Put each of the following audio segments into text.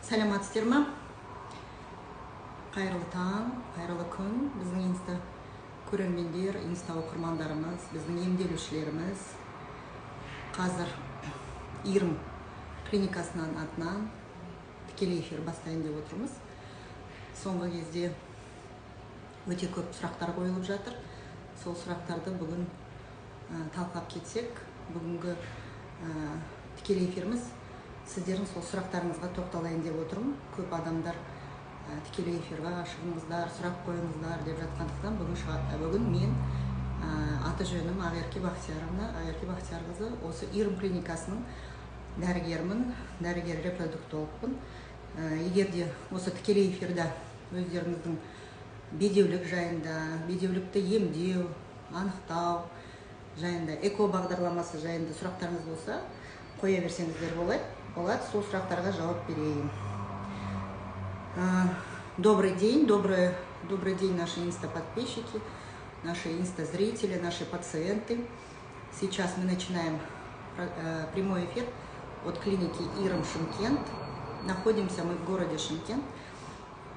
Саламатсыздар ма? Қайырлы таң, қайырлы күн. Біздің инста көрермендер, инста оқырмандарымыз, біздің емделушілеріміз қазір Ирм клиникасынан атынан тікелей эфир бастайын деп отырмыз. Соңғы кезде өте көп сұрақтар қойылып жатыр. Сол сұрақтарды бүгін талқылап кетсек, бүгінгі тікелей эфиріміз сіздердің сол сұрақтарыңызға тоқталайын деп отырмын. Көп адамдар тікелей эфирға шығыңыздар, сұрақ қойыңыздар деп жатқандықтан бүгін мен аты жөнім Ақерке Бақтиярова, Ақерке Бақтиярқызы, осы Ирм клиникасының дәрігермін, дәрігер-репродуктологпын. Егер де осы тікелей эфирда өздеріңіздің бедеулік жайында, бедеулікті емдеу, анықтау жайында, эко бағдарламасы жайында сұрақтарыңыз болса, қоя берсеңіздер болады, сол сұрақтарға жауап берейін. Добрый день, добрый день, наши инста-подписчики, наши инста-зрители, наши пациенты. Сейчас мы начинаем прямой эфир от клиники Ирм Шымкент. Находимся мы в городе Шымкент.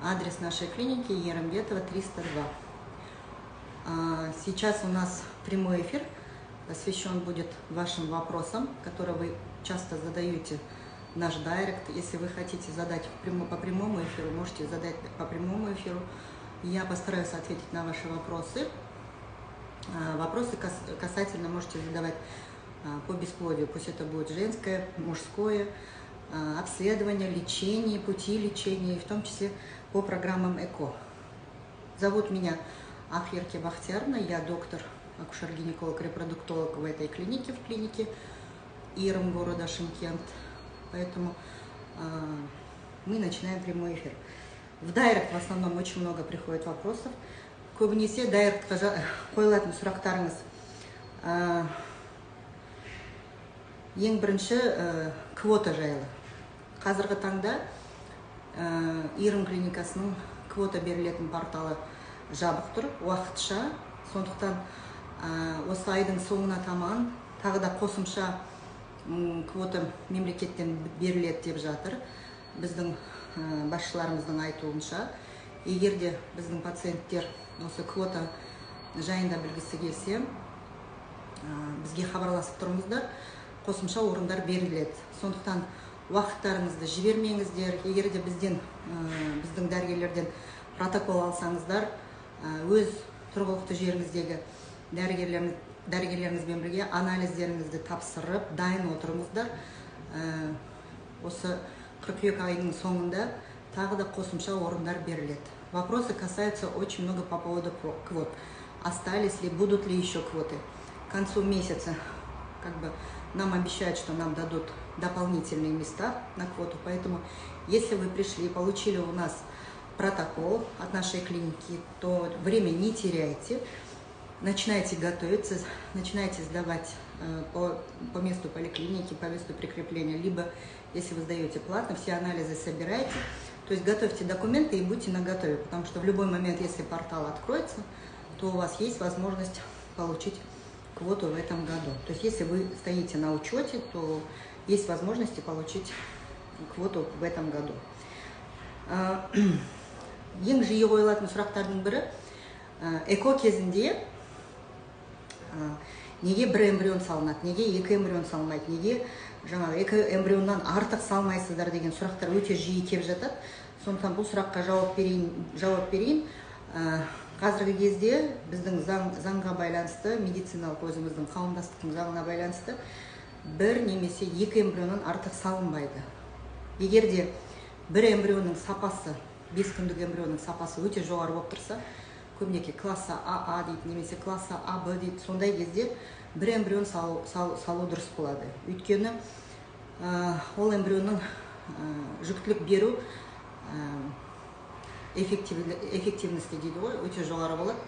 Адрес нашей клиники Ерымбетова, 302. Сейчас у нас прямой эфир посвящен будет вашим вопросам, которые вы часто задаете в наш директ. Если вы хотите задать по прямому эфиру, можете задать по прямому эфиру. Я постараюсь ответить на ваши вопросы. Вопросы касательно можете задавать по бесплодию. Пусть это будет женское, мужское, обследование, лечение, пути лечения, и в том числе по программам ЭКО. Зовут меня Ақерке Бақтиярова, я доктор, акушер-гинеколог, репродуктолог в этой клинике, в клинике Ирм города Шымкент. Поэтому мы начинаем прямой эфир. В дайрект в основном очень много приходит вопросов. Көбінесе дайректқа қойылатын сұрақтарыңыз ең бірінші квота жайлы. Қазіргі таңда Ирм клиникасының квота берілетін порталы жабық тұр, уақытша. Сондықтан осы айдың соңына таман тағы да қосымша квота мемлекеттен беріледі деп жатыр. Біздің басшыларымыздың айтуынша, егер де біздің пациенттер осы квота жайында білгісі келсе, бізге хабарласып тұрыңыздар, қосымша орындар беріледі. Сондықтан уақыттарыңызды жібермеңіздер. Егер де біздің дәрігерлерден протокол алсаңыздар, өз тұрғылықты жеріңіздегі дәрігерлеріңізбен бірге анализдеріңізді тапсырып, дайын отырыңыздар. Осы қыркүйек айының соңында тағы да қосымша орындар беріледі. Вопросы касаются очень много по поводу квот. Остались ли, будут ли еще квоты? К концу месяца нам обещают, что нам дадут дополнительные места на квоту. Поэтому, если вы пришли и получили у нас протокол от нашей клиники, то время не теряйте. Начинайте готовиться, начинайте сдавать по месту поликлиники, по месту прикрепления, либо, если вы сдаете платно, все анализы собирайте. То есть готовьте документы и будьте наготове, потому что в любой момент, если портал откроется, то у вас есть возможность получить квоту в этом году. То есть если вы стоите на учете, то есть возможности получить квоту в этом году. Ең жиі қойылатын сұрақтардың бірі, эко кезінде неге бір эмбрион салынады, неге екі эмбрион салмайды, неге екі эмбрионнан артық салмайсыздар деген сұрақтар өте жиі келіп жатады. Сондықтан бұл сұраққа жауап берейін. Қазіргі кезде біздің заңға байланысты, медициналық өзіміздің қауымдастықтың заңына байланысты бір немесе екі эмбрионнан артық салынбайды. Егер де бір эмбрионның сапасы, 5 күндік эмбрионның сапасы өте жоғары болып тұрса, көбінесе класса АА дейді, немесе класса АБ дейді, сондай кезде бір эмбрион салу дұрыс болады. Өйткені ол эмбрионның жүктілік беру эффективності дейді ғой, өте жоғары болады.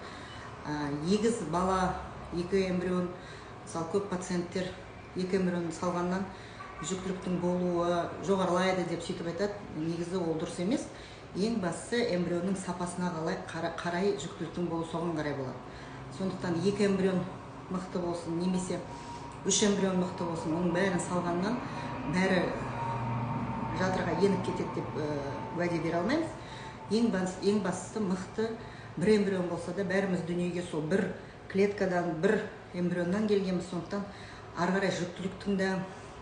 Егіз бала, екі эмбрион, көп пациенттер екі эмбрион салғаннан жүктіліктің болуы жоғарылайды деп сөйтіп айтады. Негізі ол дұрыс емес. Ең бастысы эмбрионның сапасына қарай жүктіліктің болуы соған қарай болады. Сондықтан екі эмбрион мықты болсын, немесе үш эмбрион мықты болсын, оның бәрін салғаннан бәрі жатырға еніп кетеді деп уәде бере алмаймыз. Ең бастысы мықты бір эмбрион болса да, бәріміз дүниеге сол бір клеткадан, бір эмбрионнан келгенбіз. Сондықтан ары қарай жүктіліктің де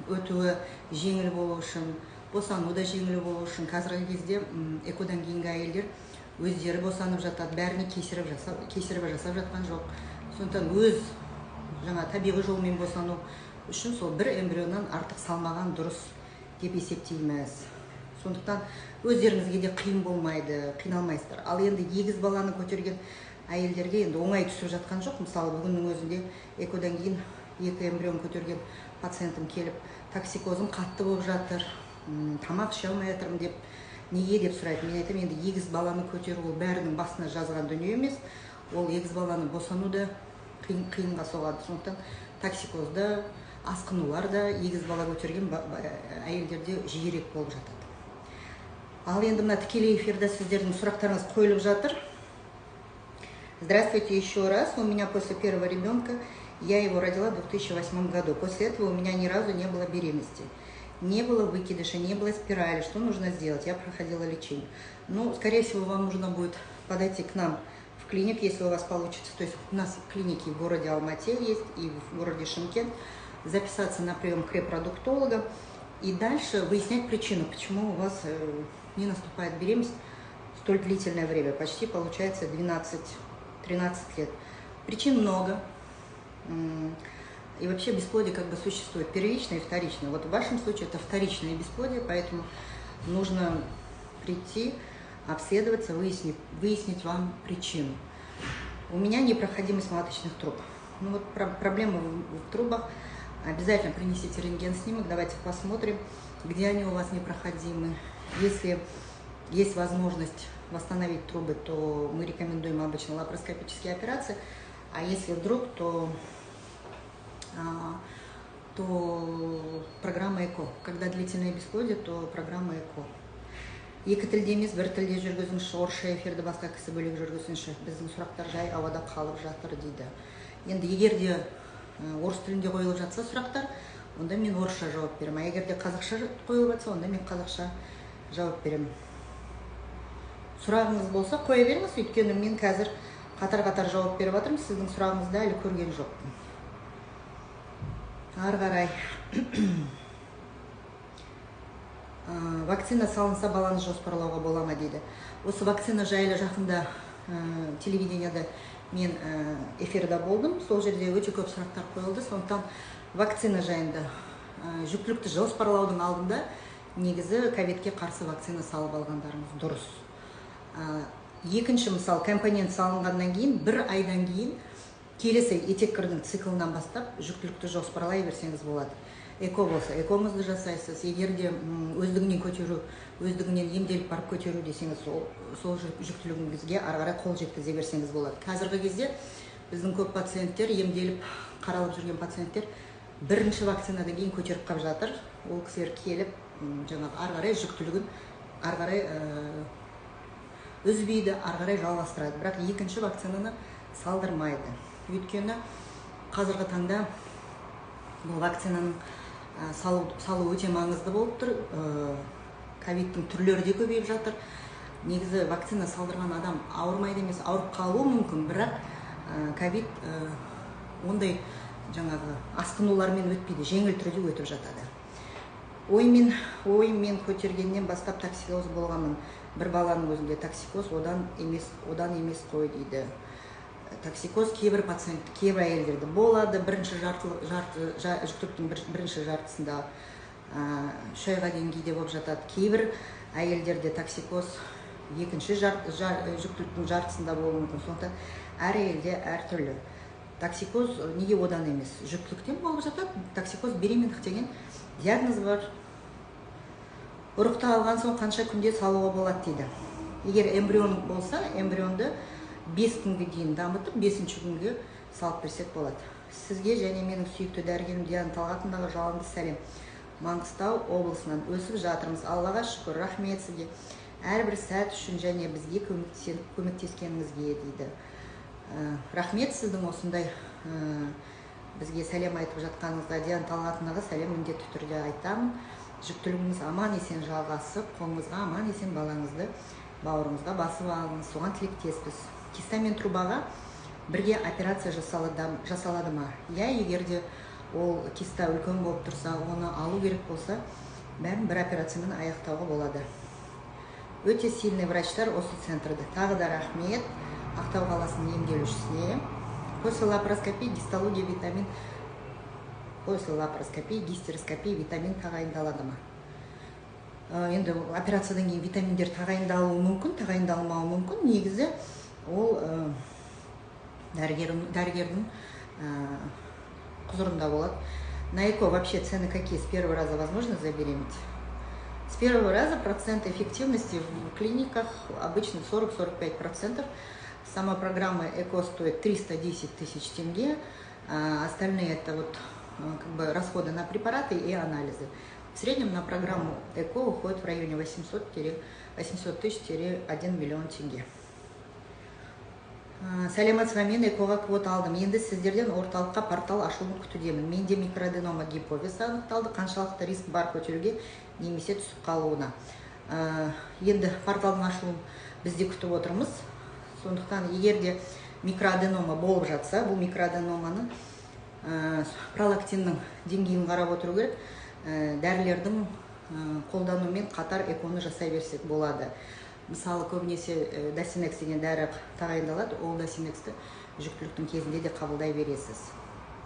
өтуі жеңіл болу үшін, босану да жеңіл болу үшін қазіргі кезде экодан кейінгі әйелдер өздері босанып жатады, бәріне кесарев жасап жатқан жоқ. Сондықтан өз табиғи жолмен босану үшін сол бір эмбрионнан артық салмаған дұрыс деп есептейміз. Сондықтан өздеріңізге де қиын болмайды, қиналмайсыздар. Ал енді егіз баланы көтерген әйелдерге енді оңай түсіп жатқан жоқ. Мысалы бүгіннің өзінде экодан кейін 2 эмбрион көтерген пациентім келіп, токсикозым қатты болып жатыр, тамақ іше алмай жатырмын деп, неге деп сұрайды. Мен айтамын, енді егіз баланы көтеру ол бәрінің басына жазған дүние емес. Ол егіз баланы босану да қиынға соғады. Сондықтан токсикозда, асқынулар да егіз бала көтерген әйелдерде жиірек болып жатады. Ал енді мына тікелей эфирде сіздердің сұрақтарыңыз қойылып жатыр. Здравствуйте еще раз. У меня после первого ребенка, я его родила в 2008 году. После этого у меня ни разу не было беременности. Не было выкидыша, не было спирали. Что нужно сделать? Я проходила лечение. Ну, скорее всего, вам нужно будет подойти к нам в клинику, если у вас получится. То есть у нас клиники в городе Алмате есть и в городе Шымкент. Записаться на прием к репродуктологу и дальше выяснять причину, почему у вас не наступает беременность столь длительное время. Почти получается 12-13 лет. Причин много. И вообще бесплодие как бы существует первичное и вторичное. Вот в вашем случае это вторичное бесплодие, поэтому нужно прийти, обследоваться, выяснить вам причину. У меня непроходимость маточных труб. Ну вот проблема в трубах. Обязательно принесите рентген-снимок, давайте посмотрим, где они у вас непроходимы. Если есть возможность восстановить трубы, то мы рекомендуем обычно лапароскопические операции. А если вдруг, то программа ЭКО. Когда длительное бесплодие, то программа ЭКО. Екі тілде емес, бір тілде жүргізіңізші, орысша эфирді басқа кісі бөлек жүргізіңізші. Біздің сұрақтар жай ауада қалып жатыр дейді. Енді егер де орыс тілінде қойылып жатса сұрақтар, онда мен орысша жауап беремін. А егер де қазақша қойылып жатса, онда мен қазақша жауап беремін. Сұрағыңыз болса қоя беріңіз, өйткені мен қазір қатар-қатар жауап беріп жатырмын, сіздің сұрағыңызды әлі көрген жоқпын. Ары қарай. Вакцина салынса баланы жоспарлауға бола ма дейді. Осы вакцина жайлы жақында телевидениеда мен эфирде болдым. Сол жерде өте көп сұрақтар қойылды. Сондықтан вакцина жайында жүктілікті жоспарлаудың алдында негізі ковидке қарсы вакцина салып алғандарыңыз дұрыс. Екінші, мысалы, компонент салынғаннан кейін, бір айдан кейін келесі етеккірдің циклынан бастап жүктілікті жоспарлай берсеңіз болады. Эко болса, экоңызды жасайсыз. Егер де өздігінен көтеру, өздігінен емделіп барып көтеру десеңіз, сол жүктілігіңізге ары қарай қол жеткізе берсеңіз болады. Қазіргі кезде біздің көп пациенттер, емделіп қаралып жүрген пациенттер бірінші вакцинадан кейін көтеріп қап жатыр. Ол кісілер келіп, жаңағы ары қарай жүктілігін ары қарай үзбейді, ары қарай жалғастырады. Бірақ екінші вакцинаны салдырмайды. Өйткені қазіргі таңда бұл вакцинаның салу өте маңызды болып тұр. Ковидтің түрлері де көбейіп жатыр. Негізі вакцина салдырған адам ауырмайды емес, ауырып қалуы мүмкін, бірақ ковид ондай жаңағы асқынулармен өтпейді, жеңіл түрде өтіп жатады. Оймен көтергеннен бастап токсикоз болғанмын. Бір баланың өзінде токсикоз одан емес қой дейді. Токсикоз кейбір пациент, кейбір әйелдерде болады. Жүктіліктің бірінші жартысында 3 айға дейін кейде болып жатады. Кейбір әйелдерде токсикоз екінші жүктіліктің жартысында болуы мүмкін. Сондықтан әр әйелде әр түрлі. Токсикоз неге одан емес? Жүктіліктен болып жатады. Токсикоз беремендік деген диагноз бар. Ұрықты алған соң қанша күнде салуға болады дейді. Егер эмбрион болса, эмбрионды 5 күнге дейін дамытып, 5-ші күнге салып берсек болады. Сізге және менің сүйікті дәрігерім Диана Талғатовнаға жалынды сәлем. Маңғыстау облысынан өсіп жатырмыз. Аллаға шүкір, рахмет сізге. Әрбір сәт үшін және бізге көмектескеніңізге дейді. Рахмет сіздің осындай бізге сәлем айтып жатқаныңызға. Диана Талғатовнаға сәлем міндетті түрде айтамын. жүктілігіңіз аман есен жалғасып, қолыңызға аман есен балаңызды бауырыңызға басып алыңыз. Соған тілектеспіз. Киста мен трубаға бірге операция жасалады ма? Я, егер де ол киста үлкен болып тұрса, оны алу керек болса, бәрін бір операциямен аяқтауға болады. Өте сильный врачтар осы центрда. Тағы да рахмет Ақтау қаласының емделушісіне. После лапароскопии, гистология, витамин, после лапароскопии, гистероскопия, витамин тағайындалады ма? Енді операциядан кейін витаминдер тағайындалуы мүмкін, тағайындалмауы мүмкін. Негізі ол дәрігердің құзырында болады. На ЭКО вообще цены какие? С первого раза возможно забеременеть? С первого раза процент эффективности в клиниках обычно 40-45%. Сама программа ЭКО стоит 310 тысяч тенге. Остальные это вот как бы расходы на препараты и анализы. В среднем на программу ЭКО уходит в районе 800 тысяч-1 миллион тенге. Сәлеметсіз, мен ЭКОға квота алдым. Енді сіздерден орталыққа портал ашуын күтудемін. Менде микроаденома гиповиза анықталды. Қаншалықты риск бар көтеруге немесе түсіп қалуына. Енді порталдың ашуын бізде күтіп отырмыз. Сондықтан егер де микроаденома болып жатса, бұл микроаденоманы пролактиннің деңгейін қарап отыру керек. Дәрілердің қолдануымен қатар ЭКОны жасай берсек болады. Мысалы, көбінесе досинекс деген дәрі тағайындалады. Ол досинексті жүктіліктің кезінде де қабылдай бересіз.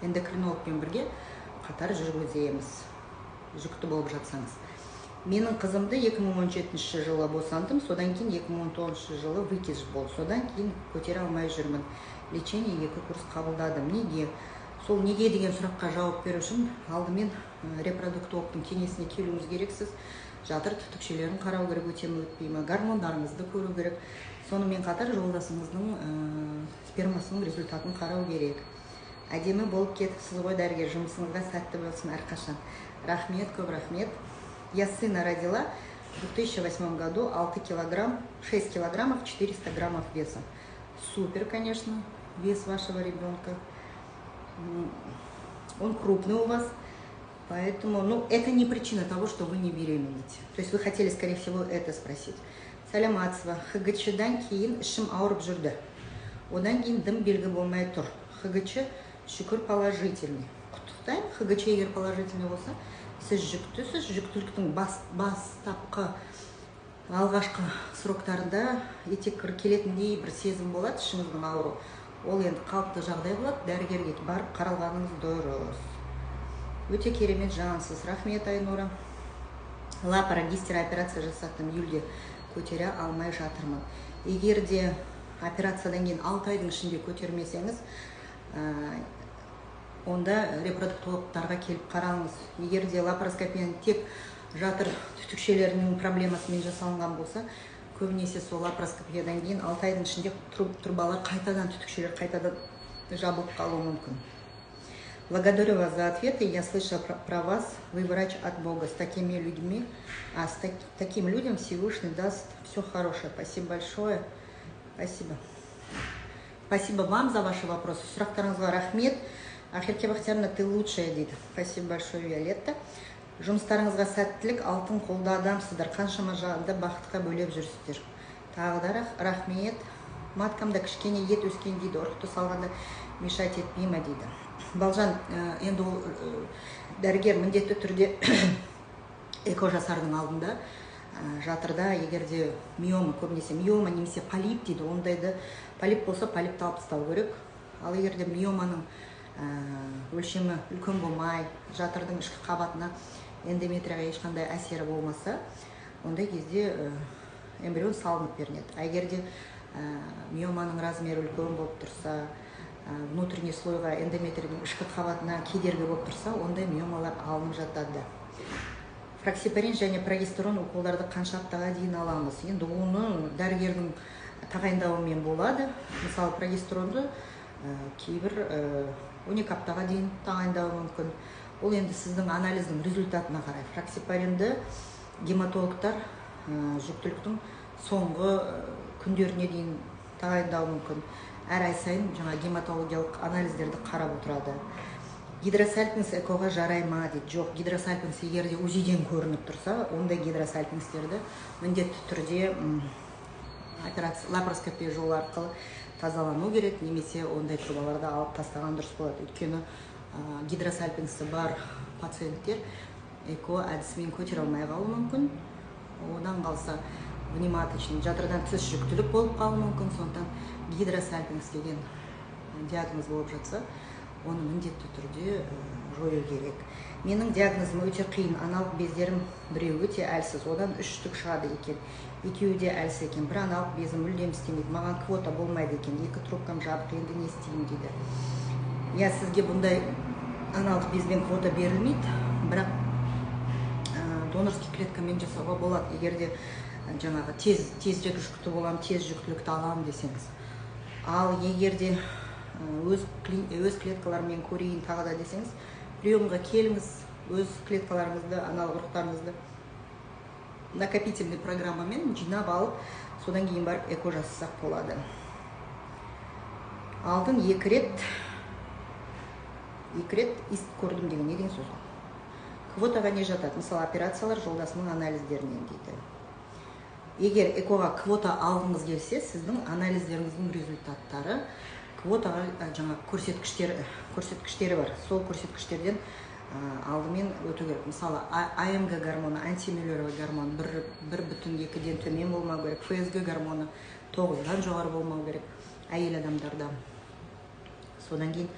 Эндокринологпен бірге қатар жүргіземіз, жүкті болып жатсаңыз. Менің қызымды 2017 жылы босандым, содан кейін 2019 жылы выкидыш болды. Содан кейін көтере алмай жүрмін. Лечение 2 курс қабылдадым. Неге? Сол неге деген сұраққа жауап беру үшін алдымен репродуктологтың кеңесіне келуіңіз керексіз. Жатыр түтікшелерін қарау керек, өте ме өтпей ме, гормондарыңызды көру керек. Сонымен қатар жолдасыңыздың спермасының результатын қарау керек. Әдемі болып кетіпсіз ғой, дәрігер, жұмысыңызға сәтті болсын әрқашан. Рахмет, көп рахмет. Я сына родила в 2008 году, 6 килограммов 400 граммов веса. Супер, конечно, вес вашего ребенка. Он крупный у вас, поэтому, это не причина того, что вы не беременеете. То есть вы хотели, скорее всего, это спросить. Сәлеметсіз, ХГЧ-дан кейін ішім ауырып жүрді. Одан кейін дым белгі болмай тұр. ХГЧ шүкір положительный. Құттықтайым, ХГЧ егер положительный болса, сіз жүктісіз, жүктіліктің бастапқы алғашқы сроктарында етек келетіндей бір сезім болады, ішіңіздің ауыру. Ол енді қалыпты жағдай болады, дәрігерге барып қаралғаныңыз дұрыс. Өте керемет жансыз. Рахмет, Айнура. Лапарогистер операция жасаттым, июльде көтере алмай жатырмын. Егер де операциядан кейін 6 айдың ішінде көтермесеңіз, онда репродуктологтарға келіп қараңыз. Егер де лапароскопияның тек жатыр түтікшелерінің проблемасымен жасалынған болса, көбінесе сол лапароскопиядан кейін 6 айдың ішінде трубалар қайтадан, түтікшелер қайтадан жабылып қалуы мүмкін. Благодарю вас за ответы. Я слышала про вас. Вы врач от Бога. С такими людьми, таким людям Всевышний даст все хорошее. Спасибо большое. Спасибо. Спасибо вам за ваши вопросы. Сұрақтарыңызға рахмет. Ахерке Бахтияровна, ты лучшая дейді. Спасибо большое, Виолетта. Жұмыстарыңызға сәттілік, алтын қолда адамсыздар. Қаншама жағында бақытқа бөлеп жүрсіздер. Тағы да рахмет. Маткамда кішкене ет өскен дейді. Ұрықты салғанда мешать етпей ме дейді. Балжан, енді дәрігер міндетті түрде эко жасардың алдында жатырда, егерде миома, көбінесе миома немесе полип дейді, ондайды полип болса полипті алып тастау керек. Ал егерде миоманың өлшемі үлкен болмай, жатырдың ішкі қабатына эндометрияға ешқандай әсері болмаса, ондай кезде эмбрион салынып берінеді. А егерде миоманың размері үлкен болып тұрса, внутренний слойға, эндометрияның ішкі қабатына кедергі болып тұрса, ондай миомалар алынып жатады. Фраксипарин және прогестерон уколдарды қанша аптаға дейін аламыз? Енді оны дәрігердің тағайындауымен болады. Мысалы, прогестеронды кейбір 12 аптаға дейін тағайындауы мүмкін. Ол енді сіздің анализдің результатына қарай. Фраксипаринді гематологтар жүктіліктің соңғы күндеріне дейін тағайындауы мүмкін. Әр ай сайын жаңа гематологиялық анализдерді қарап отырады. гидросальпинс экоға жарай ма дейді. Жоқ, гидросальпинс егерде УЗИден көрініп тұрса, ондай гидросальпинстерді міндетті түрде лапароскопия жолы арқылы тазалану керек, немесе ондай трубаларды алып тастаған дұрыс болады. Өйткені гидросальпинсі бар пациенттер эко әдісімен көтере алмай қалуы мүмкін. Одан қалса внематочный жатырдан тіс жүктілік болып қалуы мүмкін. Сондықтан гидросальпинс деген диагноз болып жатса, оны міндетті түрде жою керек. Менің диагнозым өте қиын. Аналық бездерім біреу өте әлсіз, одан 3 штук шығады екен. Екеуі де әлсіз екен. Бір аналық безім мүлдем істемейді. Маған квота болмайды екен. 2 трубкам жабық, енді не істеймін дейді. Я сізге бұндай аналық безбен квота берілмейді, бірақ донорский клеткамен жасауға болады. Егерде жаңағы тезірек жүкті болам, тез жүктілікті алам десеңіз. Ал егерде өз клеткаларымен көрейін тағы да десеңіз, приемға келіңіз, өз клеткаларыңызды, аналық ұрықтарыңызды накопительный программамен жинап алып, содан кейін барып эко жасасақ болады. Алдын 2 рет ист көрдім деген не деген сөз ол? Квотаға не жатады? Мысалы, операциялар жолдасының анализдерінен дейді. Егер экоға квота алғыңыз келсе, сіздің анализдеріңіздің результаттары квотаға жаңа көрсеткіштері бар. Сол көрсеткіштерден алдымен өту керек. Мысалы, АМГ гормоны, антимюллеровый гормон 1,2-ден төмен болмау керек. ФСГ гормоны 9-дан жоғары болмау керек әйел адамдарда. Содан кейін,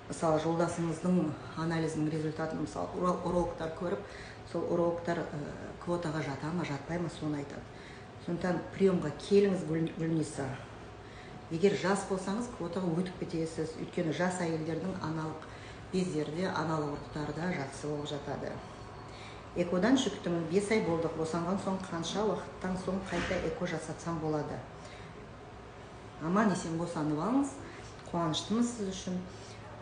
мысалы, жолдасыңыздың анализінің результатын, мысалы, урологтар көріп, сол урологтар квотаға жата ма, жатпай ма, соны айтады. Сондықтан приемға келіңіз, Гүлниса. Егер жас болсаңыз, квотаға өтіп кетесіз. Өйткені жас әйелдердің аналық бездерде, аналық ұрықтарда жақсы болып жатады. Экодан жүктімін, 5 ай болдық. Босанған соң қанша уақыттан соң қайта эко жасатсам болады? Аман есен босанып алыңыз. Қуаныштымыз сіз үшін.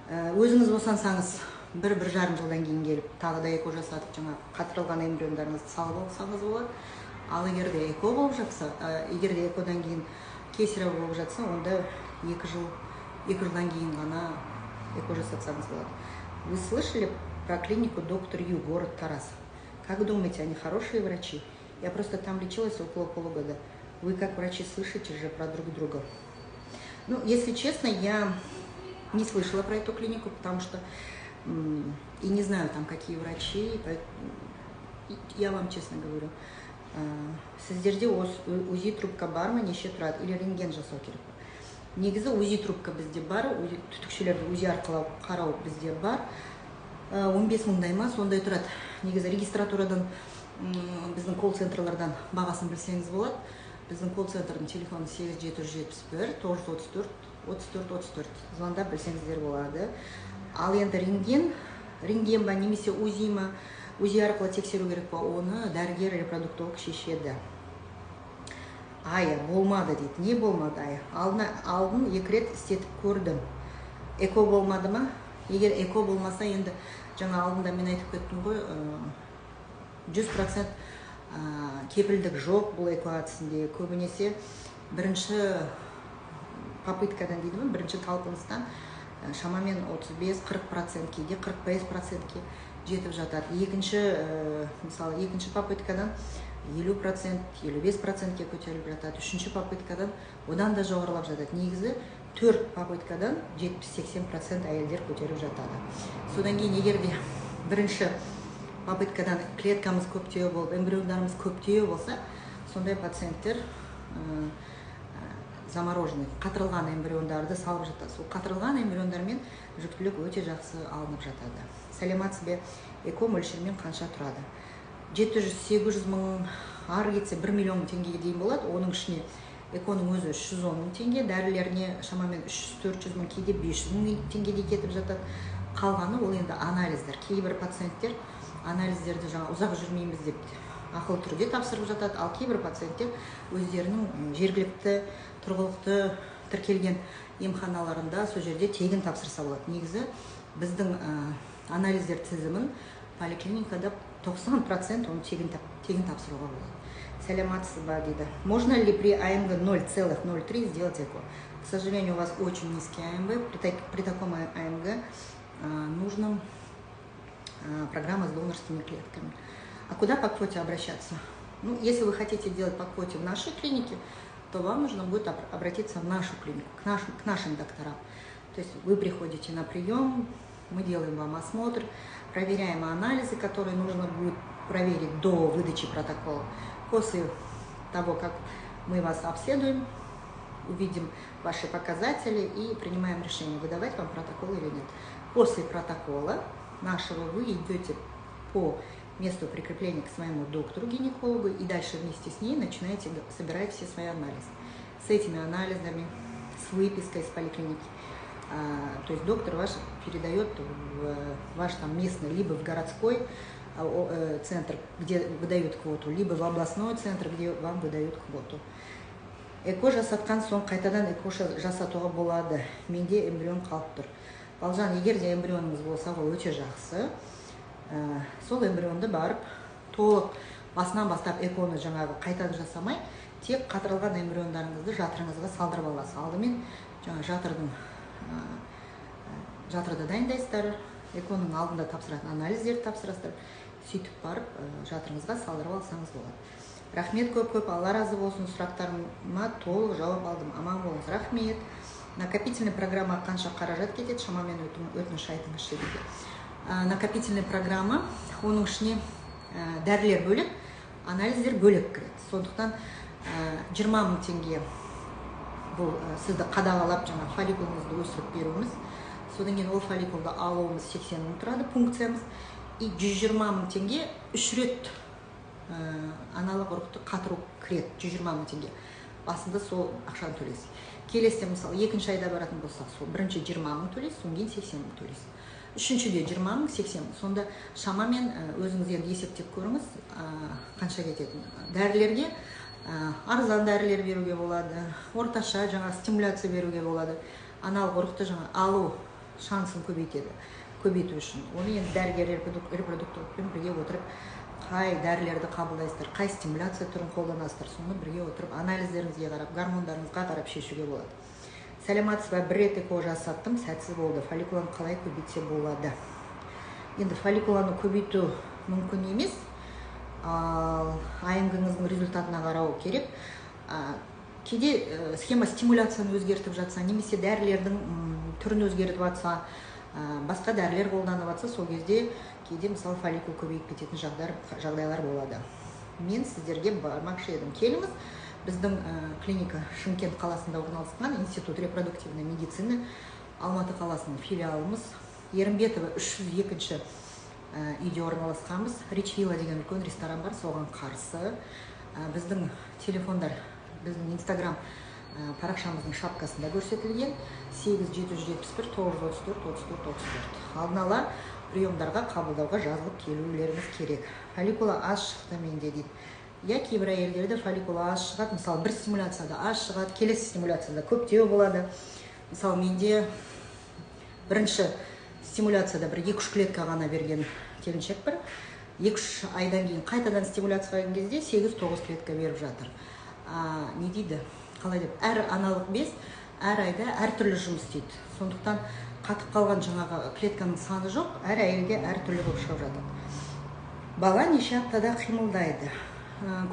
Өзіңіз босансаңыз, 1-1,5 жылдан кейін келіп, тағы да эко жасатып, жаңа қатырылған эмбриондарыңызды салып алсаңыз болады. Ал егерде эко болып жатса, егерде экодан кейін кесарево болып жатса, онда 2 жылдан кейін ғана эко жасатсаңыз болады. Вы слышали про клинику доктор Ю, город Тарас? Как думаете, они хорошие врачи? Я просто там лечилась около полугода. Вы как врачи слышите же про друг друга? Ну, если честно, я не слышала про эту клинику, потому что и не знаю там какие врачи. Я вам честно говорю. Сіздерде УЗИ трубка бар ма, неше тұрады, или рентген жасау керек па? Негізі УЗИ трубка бізде бар, түтікшелерді УЗИ арқылы қарау бізде бар. 15 мыңдай ма, сондай тұрады. Негізі регистратурадан, біздің колл-центрлардан бағасын білсеңіз болады. Біздің колл-центрдің телефоны 8771 934 34 звондап білсеңіздер болады. Ал енді рентген ба, немесе УЗИ ма, УЗИ арқылы тексеру керек па, оны дәрігер репродуктолог шешеді. Ая, болмады дейді. Не болмады, Ая? Алдын 2 рет істетіп көрдім. Эко болмады ма? Егер эко болмаса, енді жаңа алдында мен айтып кеттім ғой, 100% кепілдік жоқ бұл эко әдісінде. Көбінесе бірінші попыткадан дейді ме, бірінші талпыныстан шамамен 35-40%, кейде 45%-ке жетіп жатады. Мысалы, екінші попыткадан 50%, 55%-ке көтеріліп жатады. Үшінші попыткадан одан да жоғарылап жатады. Негізі 4 попыткадан 70-80% әйелдер көтеріп жатады. Содан кейін егерде бірінші попыткадан клеткамыз көптеу болып, эмбриондарымыз көптеу болса, сондай пациенттер замороженный, қатырылған эмбриондарды салып жатады. Сол қатырылған эмбриондармен жүктілік өте жақсы алынып жатады. Сәлематсыз бе? Эко мөлшермен қанша тұрады? 700-800 мың, ары кетсе 1 миллион теңгеге дейін болады. Оның ішіне эконың өзі 310 мың теңге, дәрілеріне шамамен 300-400 мың, кейде 500 мың теңгеде кетіп жатады. Қалғаны ол енді анализдер. Кейбір пациенттер анализдерді жаңа ұзақ жүрмейміз деп ақыл түрде тапсырып жатады. Ал кейбір пациенттер өздерінің жергілікті тұрғылықты тіркелген емханаларында сол жерде тегін тапсырса болады. Негізі біздің анализдер тізімін поликлиникада 90% оны тегін тапсыруға болады. Сәлематсыз ба дейді. Можно ли при АМГ 0,03 сделать эко? К сожалению, у вас очень низкий АМГ. При таком АМГ нужно программа с донорскими клетками. А куда по квоте обращаться? Ну, если вы хотите делать по квоте в нашей клинике, то вам нужно будет обратиться в нашу клинику, к нашим докторам. То есть вы приходите на прием, мы делаем вам осмотр, проверяем анализы, которые нужно будет проверить до выдачи протокола. После того, как мы вас обследуем, увидим ваши показатели и принимаем решение, выдавать вам протокол или нет. После протокола нашего вы идете по месту прикрепления к своему доктору-гинекологу и дальше вместе с ней начинаете собирать все свои анализы. С этими анализами, с выпиской из поликлиники. То есть доктор ваш передает в ваш там местный, либо в городской центр, где выдают квоту, либо в областной центр, где вам выдают квоту. Эко жасатқан соң қайтадан эко жасатуға болады. Менде эмбрион қалып тұр. Балжан, егер де эмбрионыңыз болса, ол өте жақсы. Сол эмбрионды барып, толық басынан бастап эконы жаңағы қайтадан жасамай, тек қатырылған эмбриондарыңызды жатырыңызға салдырып аласыз. Алдымен жатырды дайындайсыздар, эконың алдында тапсыратын анализдерді тапсырасыздар, сөйтіп барып жатырыңызға салдырып алсаңыз болады. Рахмет көп-көп, Алла разы болсын, сұрақтарыма толық жауап алдым. Аман болыңыз. Рахмет. Накопительный программа қанша қаражат кетеді, шамамен өтініш айтыңызшы дейді. Накопительный программа, оның ішіне дәрілер бөлек, анализдер бөлек кіреді. Сондықтан 20 000 теңге бұл сізді қадағалап жаңа фолликулыңызды өсіріп беруіміз. Содан кейін ол фолликулды алуымыз 80 000 тұрады, пункциямыз. И 120 000 теңге 3 рет аналық ұрықты қатыру кіреді, 120 000 теңге. Басында сол ақшаны төлейсіз. Келесіде, мысалы, екінші айда баратын болсақ, сол бірінші 20 000 төлейсіз, содан кейін 80 000 төлейсіз. Үшіншіде 20 000, 80 000. Сонда шамамен өзіңіз енді есептеп көріңіз, қанша кететін. Дәрілерге арзан дәрілер беруге болады, орташа жаңа стимуляция беруге болады. Аналық ұрықты жаңа алу шансын көбейту үшін. Оны енді дәрігер репродуктологпен бірге отырып, қай дәрілерді қабылдайсыздар, қай стимуляция түрін қолданасыздар, соны бірге отырып, анализдеріңізге қарап, гормондарыңызға қарап шешуге болады. Сәлематсыз ба, бір рет эко жасаттым, сәтсіз болды. Фолликуланы қалай көбейтсе болады? Енді фолликуланы көбейту мүмкін емес, айыңғыңыздың результатына қарау керек. Кейде схема стимуляцияны өзгертіп жатса, немесе дәрілердің түрін өзгертіп жатса, басқа дәрілер қолданып жатса, сол кезде кейде мысалы фолликул көбейіп кететін жағдайлар болады. Мен сіздерге бармақшы едім. Келіңіз, біздің клиника Шымкент қаласында орналасқан Институт репродуктивной медицины, Алматы қаласының филиалымыз, Ерімбетова 302-ші үйде орналасқанбыз. Ричвилла деген үлкен ресторан бар, соған қарсы. Біздің телефондар, біздің Инстаграм парақшамыздың шапкасында көрсетілген 8771 934 34 34. Алдын ала приемдарға қабылдауға жазылып келулеріңіз керек. Фолликула аз шықты менде дейді. Я кейбір әйелдерде фолликула аз шығады. Мысалы, бір стимуляцияда аз шығады, келесі стимуляцияда көптеу болады. Мысалы, менде бірінші стимуляцияда бір 2-3 клетка ғана берген келіншек бір. 2-3 айдан кейін қайтадан стимуляция қойған кезде 8-9 клетка беріп жатыр. Не дейді? Қалай деп? Әр аналық без әр айда әр түрлі жұмыс істейді. Сондықтан қатып қалған жаңағы клетканың саны жоқ, әр әйелге әр түрлі болып шығып жатыр. Бала неше аптада қимылдайды?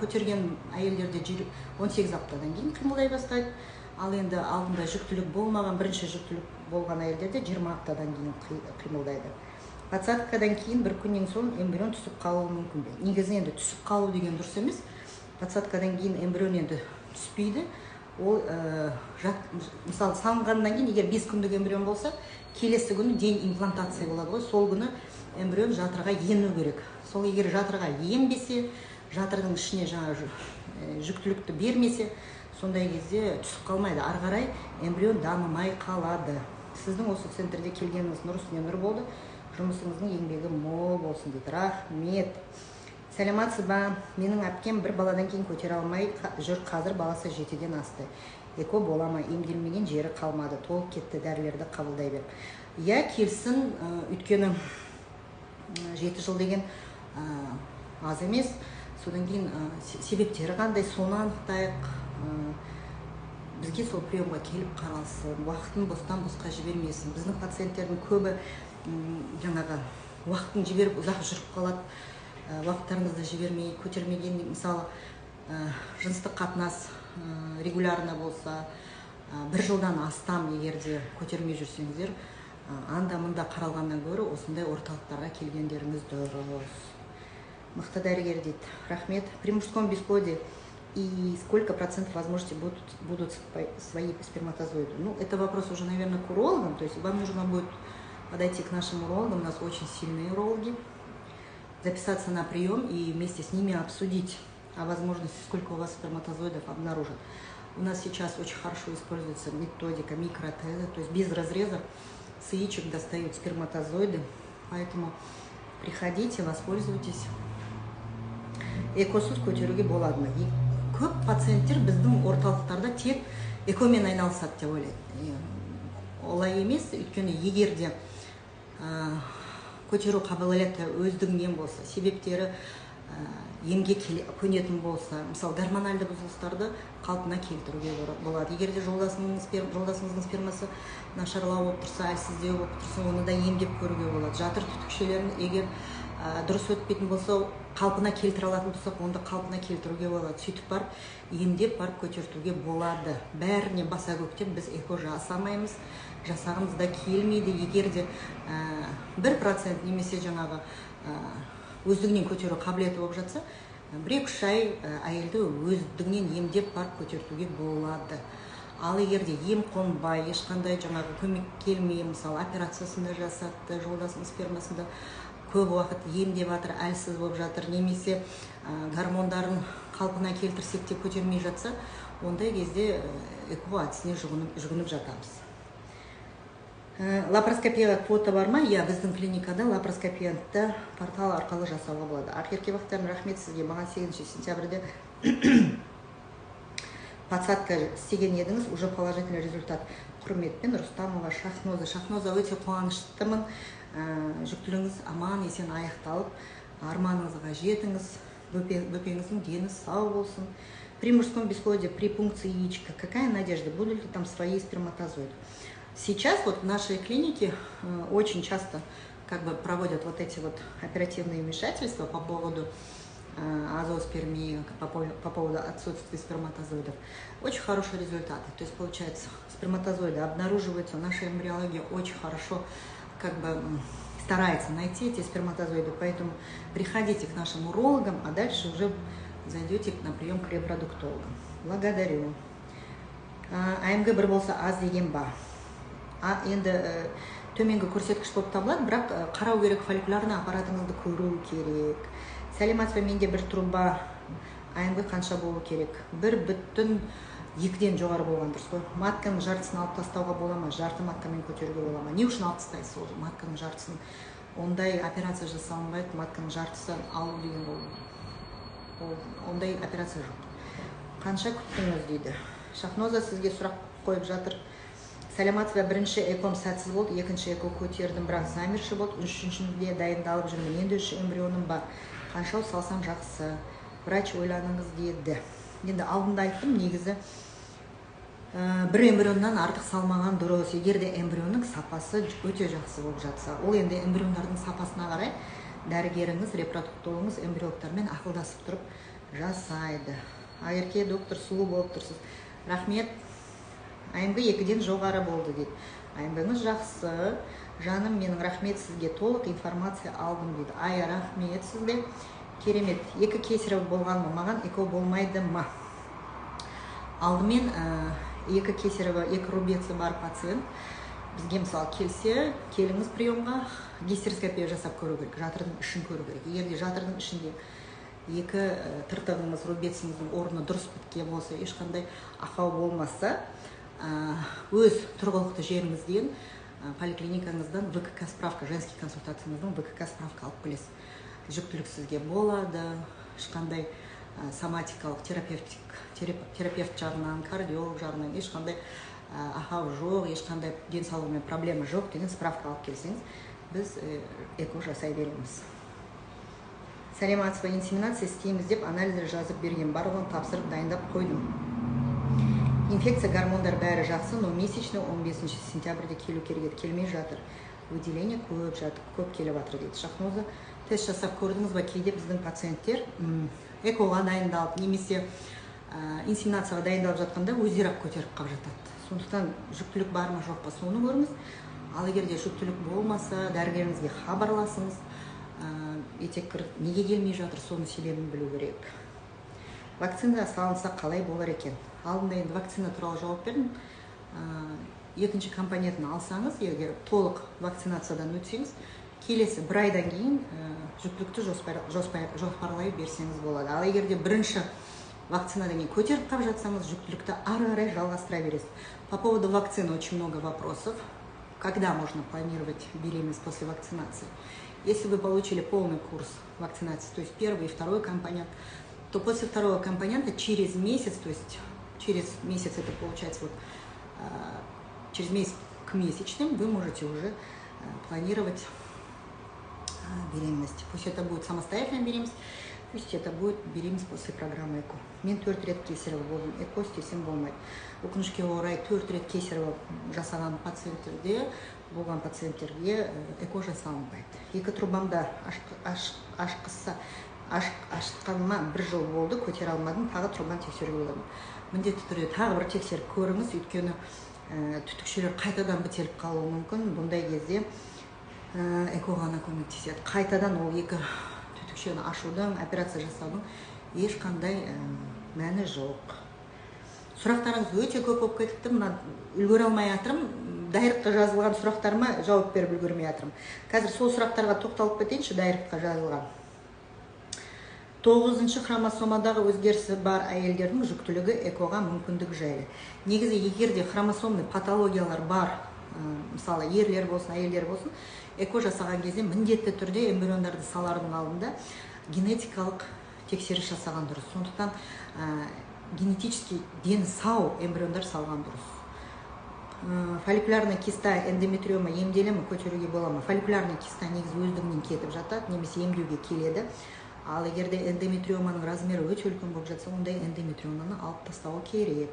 Көтерген әйелдерде 18 аптадан кейін қимылдай бастайды. Ал енді алдында жүктілік болмаған, бірінші жүктілік болған әйелдерде 20 аптадан кейін қимылдайды. Пациенткадан кейін бір күннен соң эмбрион түсіп қалуы мүмкін бе? Негізі енді түсіп қалу деген дұрыс емес. Пациенткадан кейін эмбрион енді түспейді. Ол мысалы салынғаннан кейін, егер 5 күндік эмбрион болса, келесі күні ден имплантация болады ғой, сол күні эмбрион жатырға ену керек. Сол егер жатырға енбесе, жатырдың ішіне жаңа жүктілікті бермесе, сондай кезде түсіп қалмайды. Ары қарай эмбрион дамымай қалады. Сіздің осы центрде келгеніңіз нұр үстіне нұр болды. Жұмысыңыздың еңбегі мол болсын дейді. Рахмет. Сәлематсыз ба? Менің әпкем бір баладан кейін көтере алмай жүр, қазір баласы 7-ден асты. Эко бола ма? Емделмеген жері қалмады, толып кетті, дәрілерді қабылдай беріп. Я келсін, өйткені 7 жыл деген аз емес. Содан кейін себептері қандай, соны анықтайық. Бізге сол приемға келіп қаралсын, уақытын бостан босқа жібермесін. Біздің пациенттердің көбі жаңағы уақытын жіберіп ұзақ жүріп қалады, уақыттарыңызды жібермей, көтермеген, мысалы жыныстық қатынас регулярно болса, бір жылдан астам егерде көтермей жүрсеңіздер, анда-мында қаралғаннан гөрі осындай орталықтарға келгендеріңіз дұрыс. Мықты дәрігер дейді. Рахмет. При мужском бесплодии и сколько процентов возможности будут свои сперматозоиды? Ну, это вопрос уже, наверное, к урологам. То есть вам нужно будет подойти к нашим урологам. У нас очень сильные урологи. Записаться на прием и вместе с ними обсудить о возможности, сколько у вас сперматозоидов обнаружат. У нас сейчас очень хорошо используется методика микротеза, то есть без разреза с яичек достают сперматозоиды. Поэтому приходите, воспользуйтесь. Экосыз көтеруге болады ма? Көп пациенттер біздің орталықтарда тек экомен айналысады деп ойлайды. Олай емес, өйткені егерде көтеру қабілеті өздігінен болса, себептері емге көнетін болса, мысалы гормональды бұзылыстарды қалпына келтіруге болады. Егерде жолдасыңыздың спермасы нашарлау болып тұрса, әлсіздеу болып тұрса, оны да емдеп көруге болады. Жатыр түтікшелерін егер дұрыс өтпейтін болса, қалпына келтіре алатын болсақ, онда қалпына келтіруге болады. Сөйтіп барып, емдеп барып көтертуге болады. Бәріне баса көктеп біз эко жасамаймыз, жасағымыз да келмейді. Егерде 1% немесе жаңағы өздігінен көтеру қабілеті болып жатса, 1-2 ай әйелді өздігінен емдеп барып көтертуге болады. Ал егерде ем қонбай, ешқандай жаңағы көмек келмей, мысалы операциясында жасатты, жолдасының спермасында көп уақыт емдеп жатыр, әлсіз болып жатыр, немесе гормондарын қалпына келтірсек те көтермей жатса, ондай кезде эко әдісіне жүгініп жатамыз. Лапароскопияға квота бар ма? Я біздің клиникада лапароскопияны портал арқылы жасауға болады. Ақерке бақтарын рахмет сізге. Маған 8 сентябрьде подсадка істеген едіңіз, уже положительный результат. Құрметпен Рустамова Шахноза. Шахноза, өте қуаныштымын. Жүктілігіңіз аман есен аяқталып, арманыңызға жетіңіз, бөпеңіздің дені сау болсын. При мужском бесплодии, при пункции яичка, какая надежда, будут ли там свои сперматозоиды? Сейчас вот в нашей клинике очень часто проводят вот эти вот оперативные вмешательства по поводу азооспермии, по поводу отсутствия сперматозоидов. Очень хорошие результаты. То есть, получается, сперматозоиды обнаруживаются, наша эмбриология очень хорошо старается найти эти сперматозоиды, поэтому приходите к нашим урологам, а дальше уже зайдете на прием к репродуктологам. Благодарю. АМГ бір болса аз деген ба? Енді төменгі көрсеткіш болып табылады, бірақ қарау керек, фолликулярный аппаратыңызды көру керек. Сәлематсыз, менде бір труба, АМГ қанша болу керек? 1,2-ден жоғары болған дұрыс қой. Матканың жартысын алып тастауға бола ма? Жарты маткамен көтеруге бола ма? Не үшін алып тастайсыз ол матканың жартысын? Ондай операция жасалынбайды, матканың жартысын алу деген ондай операция жоқ. Қанша күттіңіз дейді. Шахноза сізге сұрақ қойып жатыр. Сәлематсыз, бірінші эком сәтсіз болды, екінші эко көтердім, бірақ замерші болды, үшіншінде дайындалып жүрмін. Енді 3 эмбрионым бар. Қаншау салсам жақсы. Врач ойланыңыз деді. Енді алдында айттым, негізі бір эмбрионнан артық салмаған дұрыс. Егерде эмбрионның сапасы өте жақсы болып жатса, ол енді эмбриондардың сапасына қарай дәрігеріңіз, репродуктологыңыз эмбриологтармен ақылдасып тұрып жасайды. Ақерке доктор сұлу болып тұрсыз. Рахмет. АМГ 2-ден жоғары болды дейді. АМГ-ңыз жақсы. Жаным менің, рахмет сізге, толық информация алдым дейді. Ай, рахмет сізге. Керемет. 2 кесарево болған ма? Маған эко болмайды ма? Алдымен 2 кесарево, 2 рубеці бар пациент бізге мысалы келсе, келіңіз приемға, гистероскопия жасап көру керек, жатырдың ішін көру керек. Егерде жатырдың ішінде 2 тыртығыңыз, рубеціңіздің орны дұрыс біткен болса, ешқандай ақау болмаса, өз тұрғылықты жеріңізден поликлиникаңыздан ВКК справка, женский консультацияңыздың ВКК справка алып келесіз. Жүктілік сізге болады, ешқандай соматикалық, терапевт жағынан, кардиолог жағынан ешқандай ақау жоқ, ешқандай денсаулығымен проблема жоқ деген справка алып келсеңіз, біз эко жасай береміз. Сәлематсыз, инсеминация істейміз деп анализдер жазып берген, барлығын тапсырып дайындап қойдым. Инфекция, гормондар бәрі жақсы, но месячный 15 сентябрьде келу керек, келмей жатыр. выделение көп келіп жатыр дейді. Шахноза, тест жасап көрдіңіз ба? Кейде біздің пациенттер экоға дайындалып немесе инсеминацияға дайындалып жатқанда өздері көтеріп қалып жатады. Сондықтан жүктілік бар ма жоқ па соны көріңіз. Ал егер де жүктілік болмаса, дәрігеріңізге хабарласыңыз. Етеккір неге келмей жатыр, соны себебін білу керек. Вакцина салынса қалай болар екен? Алдында енді вакцина туралы жауап бердім. Екінші компонентін алсаңыз, егер толық вакцинациядан өтсеңіз, келесі бір айдан кейін жүктілікті жоспарлай берсеңіз болады. Ал егер де бірінші вакцинадан кейін көтеріп қалып жатсаңыз, жүктілікті ары қарай жалғастыра бересіз. По поводу вакцины очень много вопросов. Когда можно планировать беременность после вакцинации? Если вы получили полный курс вакцинации, то есть первый и второй компонент, то после второго компонента через месяц, то есть через месяц это получается через месяц к месячным, вы можете уже планировать беременность. Пусть это будет самостоятельная беременность, пусть это будет беременность после программы ЭКО. Мен 4 рет кесарево болдым, ЭКО істесем болмайды. Өкінішке орай 4 рет кесарево жасаған пациенттерде, болған пациенттерге ЭКО жасалынбайды. Екі трубамда ашқаныма 1 жыл болды, көтере алмадым, тағы трубаны тексеруге болады. Міндетті түрде тағы бір тексеріп көріңіз, өйткені түтікшелер қайтадан бітеліп қалуы мүмкін. Бұндай кезде ЭКО ғана көмектеседі. Қайтадан ол екі түтікшені ашудың, операция жасаудың ешқандай мәні жоқ. Сұрақтарыңыз өте көп болып кетіпті. Мына үлгере алмай жатырмын. Дайректқа жазылған сұрақтарыма жауап беріп үлгермей жатырмын. Қазір сол сұрақтарға тоқталып кетейінші, дайректқа жазылған. 9-шы хромосомадағы өзгерісі бар әйелдердің жүктілігі экоға мүмкіндік жайлы. Негізі егер де хромосомный патологиялар бар, мысалы ерлер болсын, әйелдер болсын, эко жасаған кезде міндетті түрде эмбриондарды салардың алдында генетикалық тексеріс жасаған дұрыс. Сондықтан генетически дені сау эмбриондар салған дұрыс. Фолликулярный киста, эндометриома емделе ме, көтеруге бола ма? Фолликулярный киста негізі өздігінен кетіп жатады, немесе емдеуге келеді. Ал егерде эндометриоманың размері өте үлкен болып жатса, ондай эндометриоманы алып тастау керек.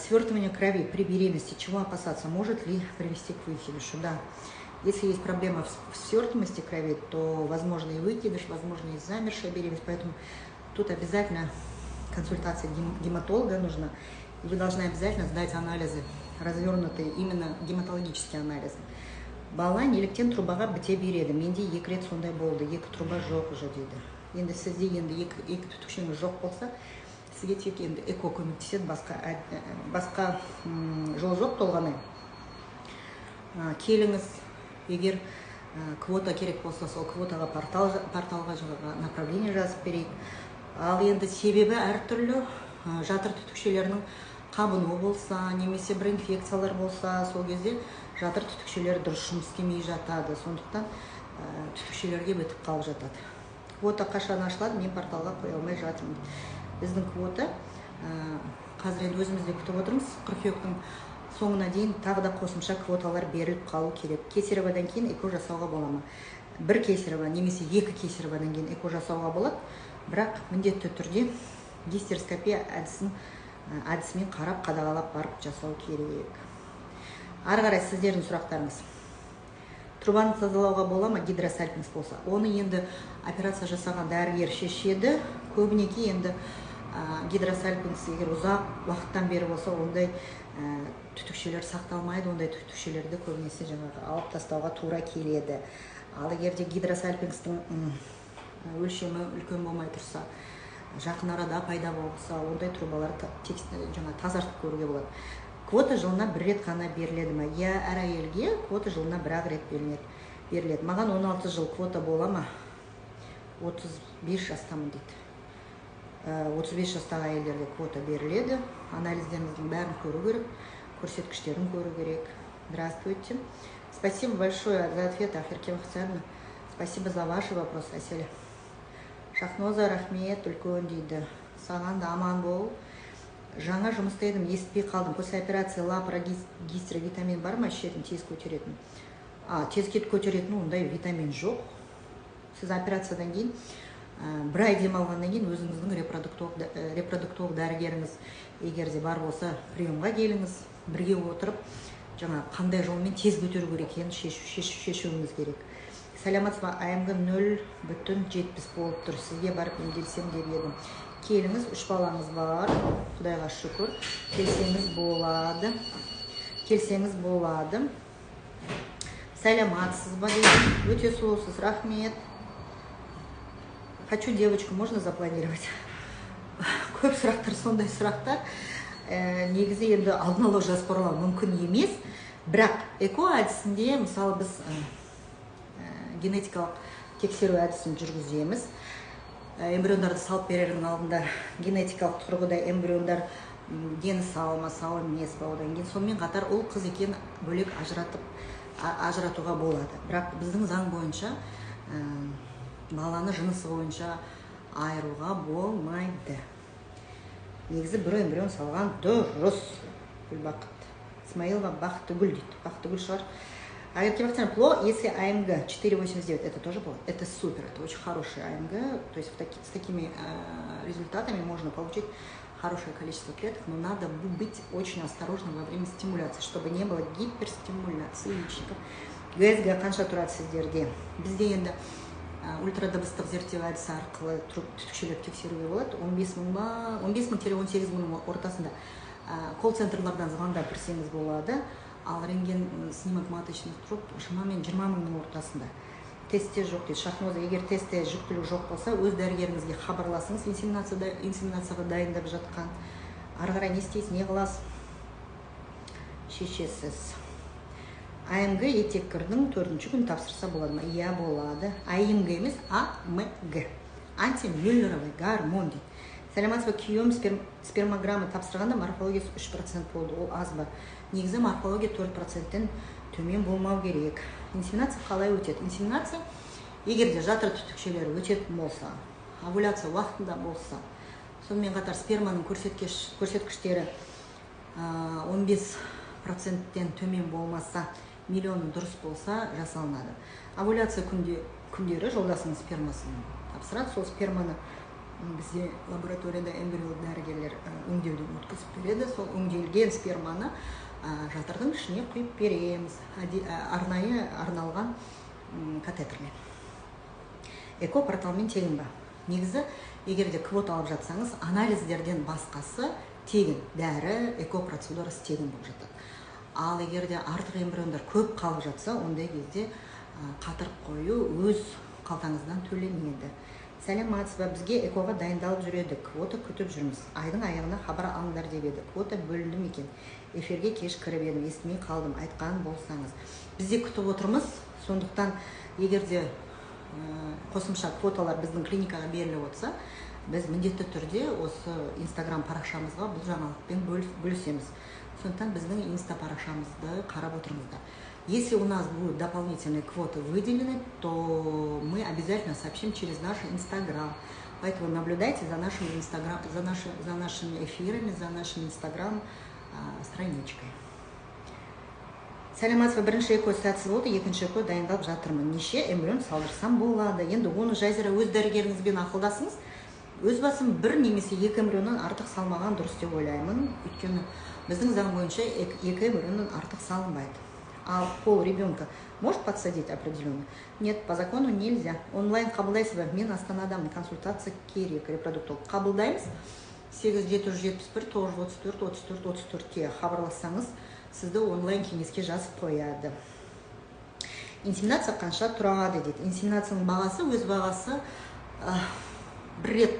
Свертывание крови при беременности, чего опасаться? Может ли привести к выкидышу? Да. Если есть проблема в свертываемости крови, то возможно и выкидыш, возможно и замершая беременность. Поэтому тут обязательно консультация гематолога нужна. И вы должны обязательно сдать анализы, развернутые именно гематологические анализы. Бала неліктен трубаға біте береді. Менде 2 рет сондай болды, 2 труба жоқ уже дейді. Енді сізде енді 2 түтікшеңіз жоқ болса, сізге тек енді эко көмектеседі, басқа жол жоқ толғанай. Келіңіз, егер квота керек болса, сол квотаға порталға направление жазып берейік. Ал енді себебі әртүрлі жатыр түтікшелерінің қабыну болса, немесе бір инфекциялар болса, сол кезде жатыр түтікшелер дұрыс жұмыс істемей жатады. Сондықтан түтікшелерге бітіп қалып жатады. Квота қашан ашылады, мен порталға қоя алмай жатырмын. Біздің квота қазір енді өзімізде күтіп отырмыз. Қыркүйектің соңына дейін тағы да қосымша квоталар беріліп қалу керек. Кесаревадан кейін эко жасауға бола ма? 1 кесарева немесе 2 кесаревадан кейін эко жасауға болады, бірақ міндетті түрде гистероскопия әдісімен қарап қадағалап барып жасау керек. Ары қарай сіздердің сұрақтарыңыз. Трубаны тазалауға бола ма, гидросальпинкс болса? Оны енді операция жасаған дәрігер шешеді. Көбінеке енді гидросальпинкс егер ұзақ уақыттан бері болса, ондай түтікшелер сақталмайды, ондай түтікшелерді көбінесе жаңағы алып тастауға тура келеді. Ал егерде гидросальпинкстің өлшемі үлкен болмай тұрса, жақын арада пайда болса, ондай трубаларды тазартып көруге болады. Квота жылына 1 рет қана беріледі ма? Я әр әйелге квота жылына 1 рет беріледі. Маған 16 жыл квота бола ма? 35 жастамын дейді. 35 жастағы әйелдерге квота беріледі. Анализдеріңіздің бәрін көру керек, көрсеткіштерін көру керек. Здравствуйте. Спасибо большое за ответ, Ахерке Вахтияровна. Спасибо за ваши вопросы, Аселя. Шахноза рахмет, үлкен дейді. Саған да аман бол. Жаңа жұмыста едім, естіпей қалдым. После операции лапрогистра витамин бар ма? Ішетін тез көтеретін. Тез көтеретін ондай витамин жоқ. Сіз операциядан кейін 1 ай демалғаннан кейін өзіңіздің репродуктолог дәрігеріңіз егерде бар болса приемға келіңіз, бірге отырып жаңа қандай жолмен тез көтеру керек екенін шешуіміз керек. Сәлеметсіз ба, АМГ 0,70 болып тұр. Сізге барып емделсем деп едім. Келіңіз, 3 балаңыз бар. Құдайға шүкір. Келсеңіз болады. Сәлеметсіз ба дедім. Өте сұлусыз, рахмет. Хочу девочку, можно запланировать? Көп сұрақтар, сондай сұрақтар. Негізі енді алдын ала жоспарлау мүмкін емес. Бірақ эко әдісінде, мысалы біз генетикалық тексеру әдісін жүргіземіз. Эмбриондарды салып берердің алдында генетикалық тұрғыда эмбриондар дені сау ма, сау емес па, одан кейін сонымен қатар ол қыз екен бөлек ажыратуға болады. Бірақ біздің заң бойынша баланы жынысы бойынша айыруға болмайды. Негізі бір эмбрион салған дұрыс. Гүлбақыт Исмаилова Бақтыгүл дейді. Бақтыгүл шығар. Агерке Бахтиян, пло, если АМГ 4,89, это тоже пло. Это супер, это очень хороший АМГ. То есть с такими результатами можно получить хорошее количество клеток, но надо быть очень осторожным во время стимуляции, чтобы не было гиперстимуляции яичников. ГСГ қанша тұрады сіздерде? Бізде енді ультрадыбыстық зерттеу әдісі арқылы түтікшелерді тексеруге болады. 15 мың ба, 15 мың келі 18 мың ортасында колл-центрлардан звондап кірсеңіз болады. Ал рентген снимок маточных труб шамамен 20 мыңның ортасында. Тестте жоқ дейді. Шахноза, егер тестте жүктілік жоқ болса, өз дәрігеріңізге хабарласыңыз. Инсеминацияға дайындап жатқан. Ары қарай не істейсіз, не қыласыз? Шешесіз. АМГ етеккірдің 4-ші күн тапсырса болады ма? Иә, болады. АМГ емес, АМГ. Антимюллеровый гормон дейді. Сәлеметсіз ба, күйеуім спермограмма тапсырғанда морфологиясы 3% болды. Ол аз ба? Негізі морфология 4%-тен төмен болмау керек. Инсеминация қалай өтеді? Инсеминация, егерде жатыр түтікшелері өтетін болса, овуляция уақытында болса, сонымен қатар сперманың көрсеткіштері 15%-тен төмен болмаса, миллионы дұрыс болса жасалынады. Овуляция күндері жолдасының спермасын тапсырады. Сол сперманы бізде лабораторияда эмбриолог дәрігерлер өңдеуден өткізіп береді. Сол өңделген сперманы жатырдың ішіне құйып береміз. Арнайы арналған катетермен. Эко-порталмен тегін ба? Негізі, егерде квота алып жатсаңыз, анализдерден басқасы тегін. Дәрі, эко-процедурасы тегін болып жатады. Ал егерде артық эмбриондар көп қалып жатса, ондай кезде қатырып қою өз қалтаңыздан төленеді. Сәлеметсіз ба, бізге экоға дайындалып жүреді. Квота күтіп жүрміз. Айдың аяғына хабар алыңдар деп еді. Квота бөлінді ме екен? Эфирге кеш кіріп едім, естімей қалдым, айтқан болсаңыз. Бізде күтіп отырмыз. Сондықтан егерде қосымша квоталар біздің клиникаға беріліп отырса, біз міндетті түрде осы Инстаграм парақшамызға бұл жаңалықпен бөлісеміз. Сондықтан біздің инста парақшамызды қарап отырыңыздар. Если у нас будут дополнительные квоты выделены, то мы обязательно сообщим через наш Инстаграм. Поэтому наблюдайте за нашим Инстаграм, за нашими эфирами, за нашим Инстаграм страничкой. Сәлеметсіз ба, бірінші эко сәтсіз болды, екінші эко дайындалып жатырмын. Неше эмбрион салдырсам болады? Енді оны жайзара өз дәрігеріңізбен ақылдасыңыз. Өз басым бір немесе екі эмбрионнан артық салмаған дұрыс деп ойлаймын. Өйткені біздің заң бойынша екі эмбрионнан артық салынбайды. А пол ребенка может подсадить определенно? Нет, по закону нельзя. Онлайн қабылдайсыз ба? Мен Астанадамын, консультация керек, репродуктолог. Қабылдаймыз. 8-774-934-34-34-ке хабарлассаңыз, сізді онлайн кеңеске жазып қояды. Инсеминация қанша тұрады дейді. Инсеминацияның бағасы, өз бағасы бір рет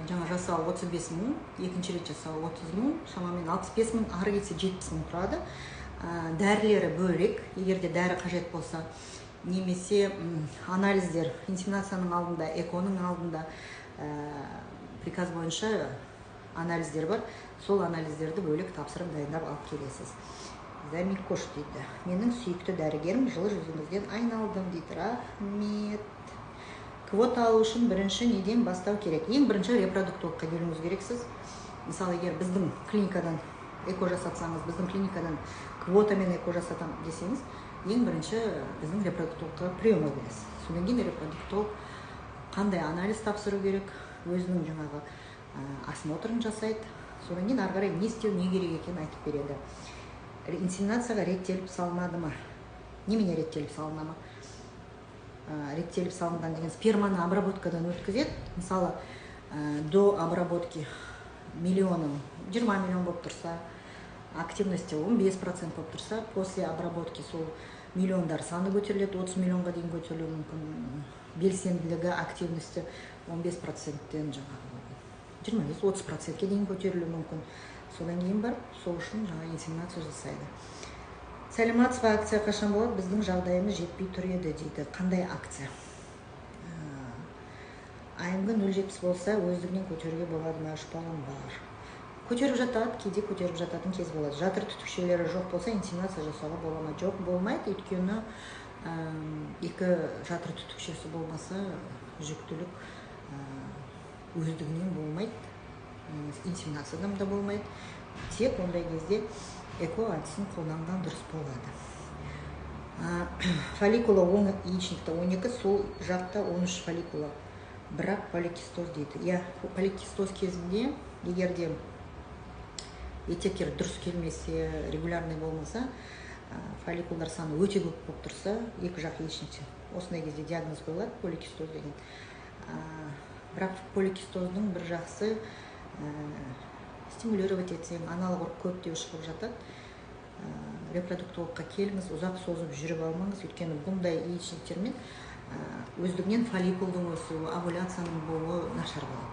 жаңа жасау 35 мың, екінші рет жасау 30 мың, шамамен 65 мың, ары кетсе 70 мың тұрады. Дәрілері бөлек, егерде дәрі қажет болса, немесе анализдер, инсеминацияның алдында, эконың алдында приказ бойынша анализдер бар. Сол анализдерді бөлек тапсырып дайындап алып келесіз. Замикош дейді. Менің сүйікті дәрігерім, жылы жүзіңізден айналдым дейді. Рахмет. Квота алу үшін бірінші неден бастау керек? Ең бірінші репродуктологқа келуіңіз керексіз. Мысалы, егер біздің клиникадан эко жасатсаңыз, біздің клиникадан квотамен эко жасатам десеңіз, ең бірінші біздің репродуктологқа приемға келесіз. Содан кейін репродуктолог қандай анализ тапсыру керек, өзінің жаңағы осмотрын жасайды. Содан кейін ары қарай не істеу, не керек екенін айтып береді. инсеминацияға реттеліп салынады ма? Немене реттеліп салына ма? Реттеліп салынған деген сперманы обработкадан өткізеді. Мысалы, до обработки миллионы 20 миллион болып тұрса, активности 15% болып тұрса, после обработки сол миллиондар саны көтеріледі, 30 миллионға дейін көтерілуі мүмкін. Белсенділігі, активности 15%-тен жаңағы 25-30%-ке дейін көтерілуі мүмкін. Содан кейін бар, сол үшін жаңа инсеминация жасайды. Сәлематсыз ба, акция қашан болады? Біздің жағдайымыз жетпей тұр еді дейді. Қандай акция? АМГ 0,70 болса, өздігінен көтеруге болады ма? 3 балам бар. Көтеріп жатады, кейде көтеріп жататын кез болады. Жатыр түтікшелері жоқ болса, инсеминация жасауға бола ма? Жоқ, болмайды. Өйткені екі жатыр түтікшесі болмаса, жүктілік өздігінен болмайды. Инсеминациядан да болмайды. Тек ондай кезде эко әдісін қолданған дұрыс болады. Фолликула оң яичникта 12, сол жақта 13 фолликула. Бірақ поликистоз дейді. Поликистоз кезінде, егерде етектер дұрыс келмесе, регулярный болмаса, фолликулдар саны өте көп болып тұрса, екі жақ яичникте. Осындай кезде диагноз қойылады, поликистоз деген. Бірақ поликистоздың бір жақсы стимулировать етсең, аналық көп деп шығып жатады. Репродуктологқа келіңіз, ұзақ созып жүріп алмаңыз, өйткені бұндай яичниктермен өздігінен фолликулдың өсуі, овуляцияның болуы нашар болады.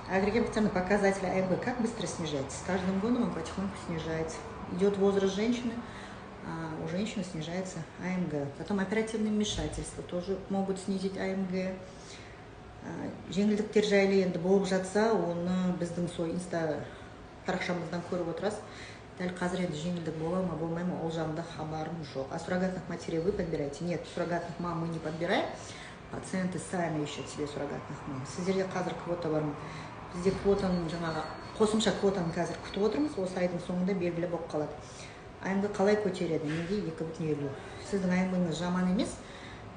Агрегативный показатель АМГ как быстро снижается? С каждым годом он потихоньку снижается. Идет возраст женщины, у женщины снижается АМГ. Потом оперативные вмешательства тоже могут снизить АМГ. Жеңілдіктер жайлы енді болып жатса, оны біздің сол инста парақшамыздан көріп отырасыз. Дәл қазір енді жеңілдік бола ма, болмай ма, ол жағында хабарым жоқ. А суррогатных матерей вы подбираете? Нет, суррогатных мам мы не подбираем. Пациенты сами ищут себе суррогатных мам. Сіздерде қазір квота бар ма? Бізде квотаның жаңағы қосымша квотаны қазір күтіп отырмыз. Осы айдың соңында белгілі болып қалады. АМГ қалай көтереді? Менде 2,50. Сіздің АМГ-ңыз жаман емес,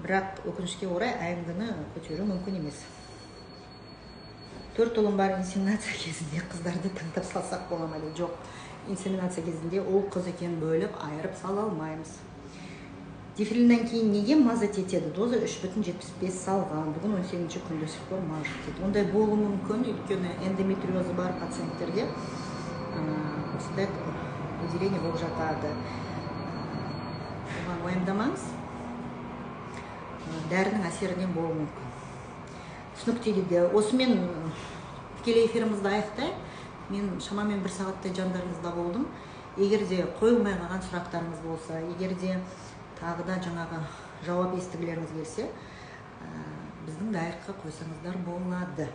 бірақ өкінішке орай АМГ-ны көтеру мүмкін емес. 4 ұлым бар, инсеминация кезінде қыздарды таңдап салсақ бола ма дейді? Жоқ. Инсеминация кезінде ол қыз екен бөліп, айырып сала алмаймыз. Дифилиннен кейін неге мазать етеді? Доза 3,75 салған. Бүгін 18-ші күнде сықпор мажық дейді. Ондай болуы мүмкін, өйткені эндометриозы бар пациенттерде осындай выделение болып жатады. Оған уайымдамаңыз. Дәрінің әсерінен болуы мүмкін. Түсінікті дейді. Осымен тікелей эфирімізді аяқтайық. Мен шамамен 1 сағаттай жандарыңызда болдым. Егерде қойылмай қалған сұрақтарыңыз болса, егерде тағы да жаңағы жауап естігілеріңіз келсе, біздің дайырққа қойсаңыздар болады.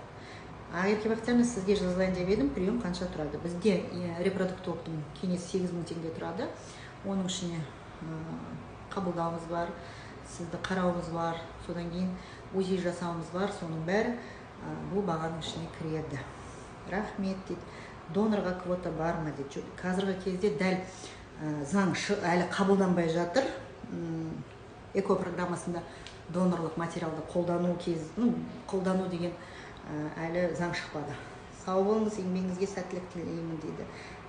Агерке Бақтияна, сізге жазылайын деп едім, прием қанша тұрады? Бізде репродуктологтың кеңесі 8 000 теңге тұрады. Оның ішіне қабылдауымыз бар, сізді қарауымыз бар, содан кейін УЗИ жасауымыз бар, соның бәрі бұл бағаның ішіне кіреді. Рахмет дейді. Донорға квота бар ма дейді. Қазіргі кезде дәл заң әлі қабылданбай жатыр. Эко программасында донорлық материалды қолдану деген әлі заң шықпады. Сау болыңыз, еңбегіңізге сәттілік тілеймін дейді.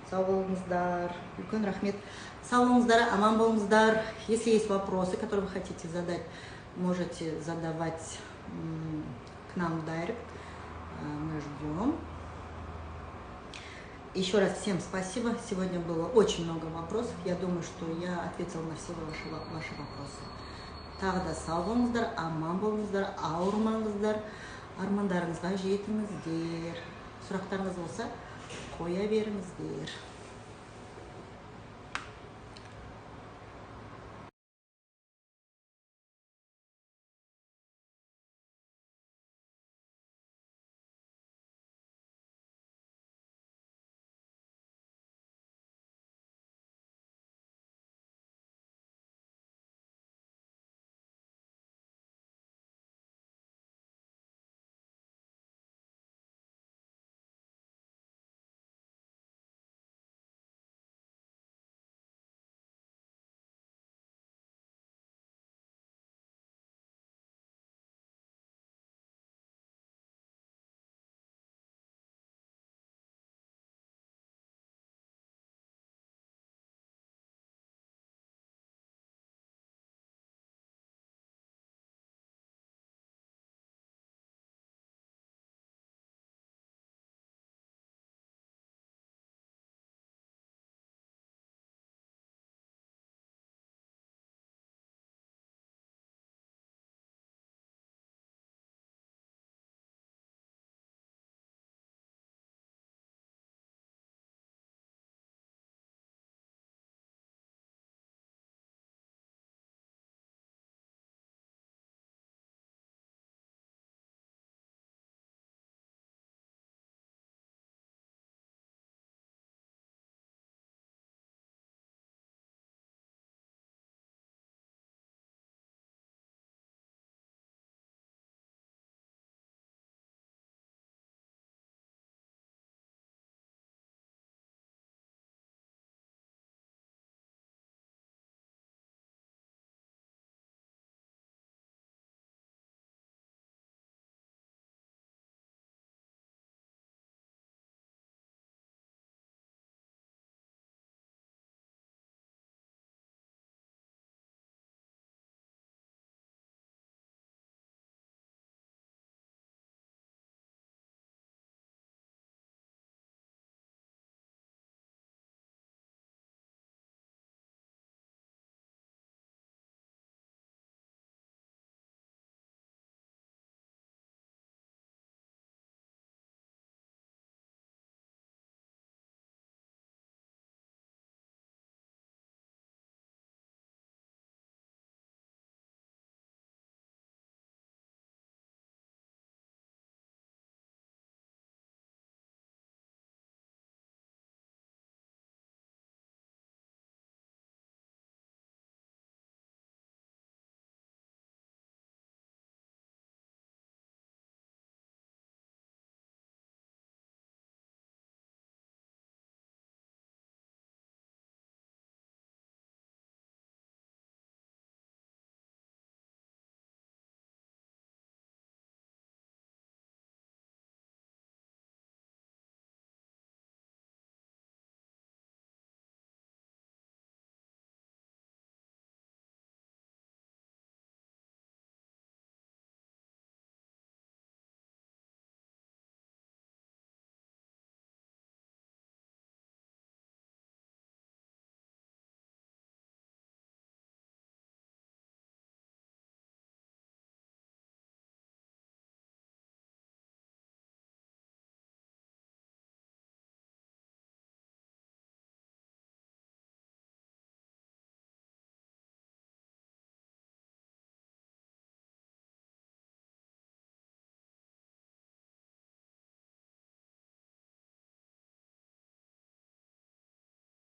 Сау болыңыздар. Үлкен рахмет. Сау болыңыздар, аман болыңыздар. Если есть вопросы, которые вы хотите задать, можете задавать к нам в директ. Мы ждем. Еще раз всем спасибо. Сегодня было очень много вопросов. Я думаю, что я ответила на все ваши вопросы. Тағы да сау болыңыздар, аман болыңыздар, ауырмаңыздар, армандарыңызға жетіңіздер. Сұрақтарыңыз болса, қоя беріңіздер.